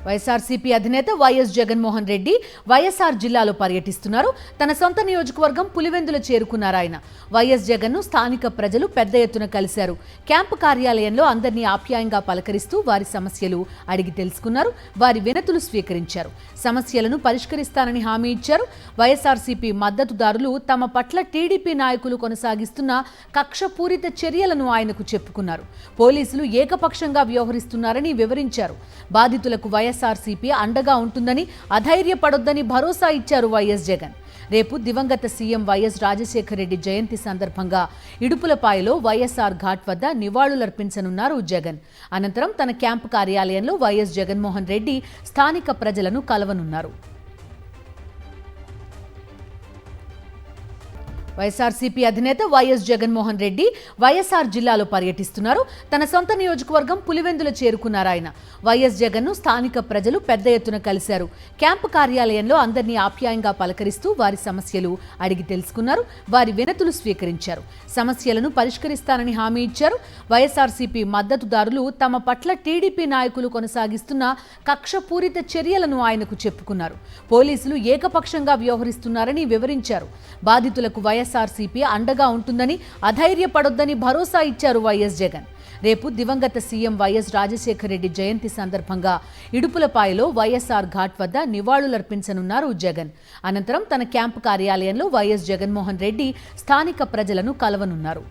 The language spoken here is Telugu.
వైఎస్ఆర్సీపీ అధినేత వైఎస్ జగన్మోహన్ రెడ్డి వైఎస్ఆర్ జిల్లాలో పర్యటిస్తున్నారు. తన సొంత నియోజకవర్గం పులివెందుల చేరుకున్నారు ఆయన. వైఎస్ జగన్ను స్థానిక ప్రజలు పెద్ద ఎత్తున కలిశారు. క్యాంపు కార్యాలయంలో అందరినీ ఆప్యాయంగా పలకరిస్తూ వారి సమస్యలు అడిగి తెలుసుకున్నారు. వారి వినతులు స్వీకరించారు. సమస్యలను పరిష్కరిస్తానని హామీ ఇచ్చారు. వైఎస్ఆర్సీపీ మద్దతుదారులు తమ పట్ల టీడీపీ నాయకులు కొనసాగిస్తున్న కక్షపూరిత చర్యలను ఆయనకు చెప్పుకున్నారు. పోలీసులు ఏకపక్షంగా వ్యవహరిస్తున్నారని వివరించారు. బాధితులకు వైఎస్ఆర్సీపీ అండగా ఉంటుందని, అధైర్యపడొద్దని భరోసా ఇచ్చారు వైఎస్ జగన్. రేపు దివంగత సీఎం వైఎస్ రాజశేఖర రెడ్డి జయంతి సందర్భంగా ఇడుపులపాయలో వైఎస్ఆర్ ఘాట్ వద్ద నివాళులర్పించనున్నారు జగన్. అనంతరం తన క్యాంపు కార్యాలయంలో వైఎస్ జగన్మోహన్ రెడ్డి స్థానిక ప్రజలను కలవనున్నారు. వైఎస్ఆర్సీపీ అధినేత వైఎస్ జగన్మోహన్ రెడ్డి వైఎస్ఆర్ జిల్లాలో పర్యటిస్తున్నారు. తన సొంత నియోజకవర్గం పులివెందుల చేరుకున్నారు ఆయన. వైఎస్ జగన్ను స్థానిక ప్రజలు పెద్ద ఎత్తున కలిశారు. క్యాంపు కార్యాలయంలో అందరినీ ఆప్యాయంగా పలకరిస్తూ వారి సమస్యలు అడిగి తెలుసుకున్నారు. వారి వినతులు స్వీకరించారు. సమస్యలను పరిష్కరిస్తానని హామీ ఇచ్చారు. వైఎస్ఆర్సీపీ మద్దతుదారులు తమ పట్ల టీడీపీ నాయకులు కొనసాగిస్తున్న కక్షపూరిత చర్యలను ఆయనకు చెప్పుకున్నారు. పోలీసులు ఏకపక్షంగా వ్యవహరిస్తున్నారని వివరించారు. బాధితులకు వైఎస్ఆర్సీపీ అండగా ఉంటుందని, అధైర్యపడొద్దని భరోసా ఇచ్చారు వైఎస్ జగన్. రేపు దివంగత సీఎం వైఎస్ రాజశేఖర రెడ్డి జయంతి సందర్భంగా ఇడుపులపాయలో వైఎస్ఆర్ ఘాట్ వద్ద నివాళులర్పించనున్నారు జగన్. అనంతరం తన క్యాంపు కార్యాలయంలో వైఎస్ జగన్మోహన్ రెడ్డి స్థానిక ప్రజలను కలవనున్నారు.